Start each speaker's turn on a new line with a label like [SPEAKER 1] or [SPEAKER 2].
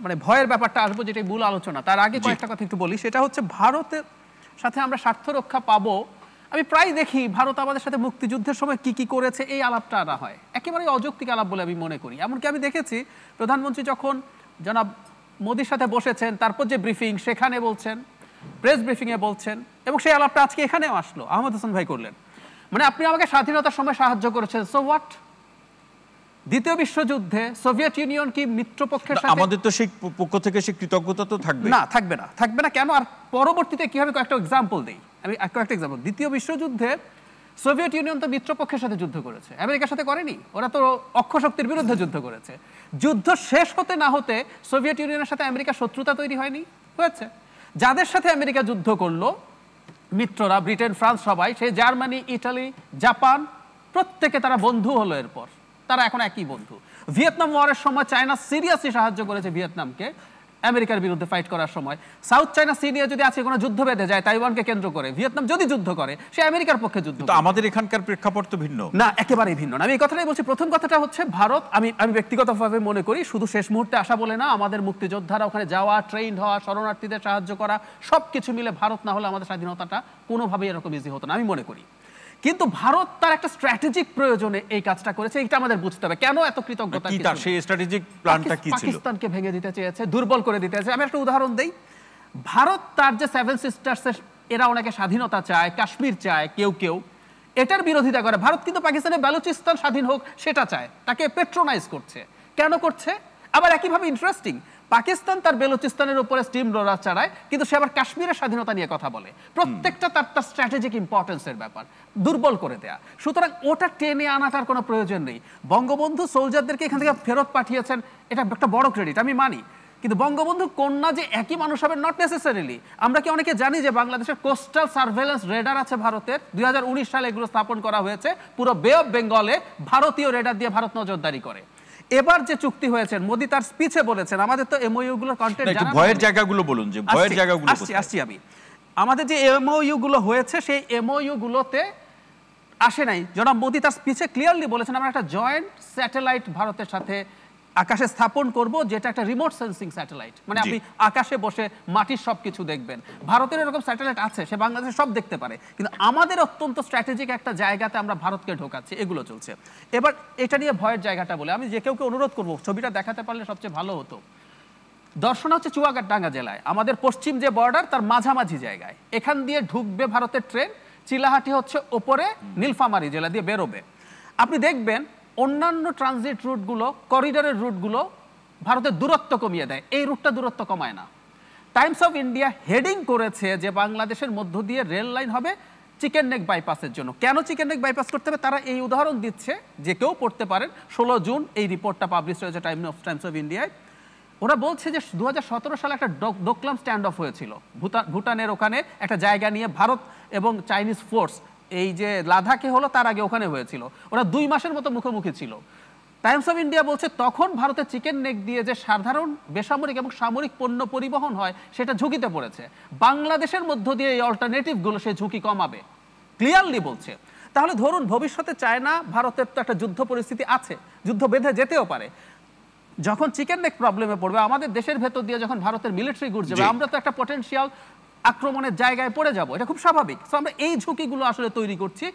[SPEAKER 1] মানে ভয়ের ব্যাপারটা আসবো, যেটা মূল আলোচনা, তার আগে কয়েকটা কথা একটু বলি। সেটা হচ্ছে ভারতের সাথে আমরা স্বার্থ রক্ষা পাবো। আমি প্রায় দেখি ভারত আমাদের সাথে মুক্তিযুদ্ধের সময় কি কি করেছে এই আলাপটা আনা হয়, একেবারেই অযৌক্তিক আলাপ বলে আমি মনে করি। এমনকি আমি দেখেছি প্রধানমন্ত্রী যখন জনাব মোদির সাথে বসেছেন, তারপর যে ব্রিফিং সেখানে বলছেন, প্রেস ব্রিফিংয়ে বলছেন, এবং সেই আলাপটা আজকে এখানেও আসলো, আহমদ হোসেন ভাই করলেন। মানে আপনি আমাকে স্বাধীনতার সময় সাহায্য করেছেন, সো হোয়াট? দ্বিতীয় বিশ্বযুদ্ধে সোভিয়েত ইউনিয়ন কি মিত্রপক্ষের সাথে?
[SPEAKER 2] আমাদের তো সেই পক্ষ থেকে সেই কৃতজ্ঞতা তো থাকবে
[SPEAKER 1] না, থাকবে না কেন? আর পরবর্তীতে কি হবে কয়েকটা এক্সাম্পল দেই আমি, কয়েকটা এক্সাম্পল। দ্বিতীয় বিশ্বযুদ্ধে সোভিয়েত ইউনিয়ন তো মিত্রপক্ষের সাথে যুদ্ধ করেছে, আমেরিকার সাথে করেনি। ওরা তো অক্ষশক্তির বিরুদ্ধে যুদ্ধ করেছে। যুদ্ধ শেষ হতে না হতে সোভিয়েত ইউনিয়নের সাথে আমেরিকার শত্রুতা তৈরি হয়নি? হয়েছে। যাদের সাথে আমেরিকা যুদ্ধ করলো মিত্ররা, ব্রিটেন, ফ্রান্স, সবাই, সেই জার্মানি, ইটালি, জাপান, প্রত্যেকে তারা বন্ধু হলো। এরপর তারা এখন একই বন্ধু। ভিয়েতনাম ওয়ারের সময় চায়না সিরিয়াসলি সাহায্য করেছে ভিয়েতনামকে আমেরিকার বিরুদ্ধে ফাইট করার সময়। সাউথ চায়না সি নিয়ে যদি আজকে কোনো যুদ্ধ বেঁধে যায় তাইওয়ানকে কেন্দ্র করে, ভিয়েতনাম যদি যুদ্ধ করে, সে আমেরিকার পক্ষে যুদ্ধ করে।
[SPEAKER 2] আমাদের এখানকার প্রেক্ষাপট তো ভিন্ন
[SPEAKER 1] না, একেবারেই ভিন্ন না। আমি এই কথাটাই বলছি। প্রথম কথাটা হচ্ছে ভারত, আমি ব্যক্তিগতভাবে মনে করি শুধু শেষ মুহূর্তে আসা বলে না, আমাদের মুক্তিযোদ্ধারা ওখানে যাওয়া, ট্রেন হওয়া, শরণার্থীদের সাহায্য করা, সবকিছু মিলে ভারত না হলে আমাদের স্বাধীনতাটা কোনোভাবেই এরকম ইজি হতো না, আমি মনে করি। কিন্তু ভারত তার একটা স্ট্র্যাটেজিক প্রয়োজনে এই কাজটা করেছে, এটা আমাদের বুঝতে হবে। কেন এত কৃতজ্ঞতা?
[SPEAKER 2] কি তার সেই স্ট্র্যাটেজিক প্ল্যানটা কি ছিল?
[SPEAKER 1] পাকিস্তানকে ভেঙে দিতে চেয়েছে, দুর্বল করে দিতে চেয়েছে। আমি একটা উদাহরণ দেই। ভারত তার যে সেভেন সিস্টার্সের, এরা অনেকে স্বাধীনতা চায়, কাশ্মীর চায়, কেউ কেউ এটার বিরোধিতা করে। ভারত কিন্তু পাকিস্তানের বালুচিস্তান স্বাধীন হোক সেটা চায়, তাকে পেট্রোনাইজ করছে। কেন করছে? আবার একইভাবে ইন্টারেস্টিং, পাকিস্তান তার বেলুচিস্তানের উপরে স্টিম রোলার চালায়, কিন্তু সে আবার কাশ্মীরের স্বাধীনতা নিয়ে কথা বলে। প্রত্যেকটা তার স্ট্র্যাটেজিক ইম্পর্টেন্সের ব্যাপার, দুর্বল করে দেয়া। সুতরাং ওটা টেনে আনাটার কোনো প্রয়োজন নেই। বঙ্গবন্ধু সোলজারদেরকে এখান থেকে ফেরত পাঠিয়েছেন, এটা একটা বড় ক্রেডিট, আমি মানি। কিন্তু বঙ্গবন্ধু কন্যা যে একই মানুষ হবে, নট নেসেসারিলি। আমরা কি অনেকে জানি যে বাংলাদেশের কোস্টাল সার্ভেলেন্স রেডার আছে ভারতের? 2019 সালে এগুলো স্থাপন করা হয়েছে। পুরো বে অফ বেঙ্গলে ভারতীয় রেডার দিয়ে ভারত নজরদারি করে। এবার যে চুক্তি হয়েছে, মোদি তার স্পিচে বলেছেন, আমাদের তো এমওইউ গুলোর কন্টেন্ট জানা,
[SPEAKER 2] ভয়ের জায়গাগুলো বলুন, যে ভয়ের জায়গাগুলো
[SPEAKER 1] আসছি আমি। আমাদের যে এমওইউ গুলো হয়েছে, সেই এমওইউ গুলোতে আসে নাই। জনাব মোদি তার স্পিচে ক্লিয়ারলি বলেছেন, আমরা একটা জয়েন্ট স্যাটেলাইট ভারতের সাথে আকাশে স্থাপন করব, যেটা একটা রিমোট সেন্সিং স্যাটেলাইট। মানে আপনি আকাশে বসে মাটির সবকিছু দেখবেন। ভারতের এরকম স্যাটেলাইট আছে, সে বাংলাদেশে সব দেখতে পারে। কিন্তু আমাদের অত্যন্ত স্ট্র্যাটেজিক একটা জায়গাতে আমরা ভারতকে ঢোকাচ্ছি, এগুলো চলছে। এবার এটা নিয়ে ভয়ের জায়গাটা বলে আমি যে কেউকে অনুরোধ করবো, ছবিটা দেখাতে পারলে সবচেয়ে ভালো হতো। দর্শনা হচ্ছে চুয়াডাঙ্গা জেলায়, আমাদের পশ্চিম যে বর্ডার তার মাঝামাঝি জায়গায়। এখান দিয়ে ঢুকবে ভারতের ট্রেন, চিলাহাটি হচ্ছে ওপরে, নীলফামারী জেলা দিয়ে বেরোবে। আপনি দেখবেন অন্যান্য ট্রানজিট রুটগুলো, করিডোরের রুটগুলো ভারতের দূরত্ব কমিয়ে দেয়, এই রুটটা দূরত্ব কমায় না। টাইমস অফ ইন্ডিয়া হেডিং করেছে যে বাংলাদেশের মধ্য দিয়ে রেল লাইন হবে চিকেন নেক বাইপাসের জন্য। কেন চিকেন নেক বাইপাস করতে হবে? তারা এই উদাহরণ দিচ্ছে, যে কেউ পড়তে পারেন। 16 জুন এই রিপোর্টটা পাবলিশ হয়েছে টাইমস অফ ইন্ডিয়ায়। ওরা বলছে যে 2017 সালে একটা ডোকলাম স্ট্যান্ড অফ হয়েছিল ভুটানের ওখানে, একটা জায়গা নিয়ে ভারত এবং চাইনিজ ফোর্স, এই যে লাদাখে হলো তার আগে ওখানে হয়েছিল। ওরা 2 মাসের মতো মুখোমুখি ছিল। টাইমস অফ ইন্ডিয়া বলছে তখন ভারতের চিকেন নেক দিয়ে যে সাধারণ বেসামরিক এবং সামরিক পণ্য পরিবহন হয় সেটা ঝুঁকিতে পড়েছে। বাংলাদেশের মধ্য দিয়ে এই অল্টারনেটিভগুলো সেই ঝুঁকি কমাবে, ক্লিয়ারলি বলছে। তাহলে ধরুন ভবিষ্যতে চায়না ভারতের তো একটা যুদ্ধ পরিস্থিতি আছে, যুদ্ধ বেঁধে যেতেও পারে। যখন চিকেন নেক প্রবলেমে পড়বে, আমাদের দেশের ভেতর দিয়ে যখন ভারতের মিলিটারি গুড যাবে, আমরা তো একটা পটেনশিয়াল আক্রমণের জায়গায় পড়ে যাব, এটা খুব স্বাভাবিক। সো আমরা এই ঝুঁকিগুলো আসলে তৈরি করছি।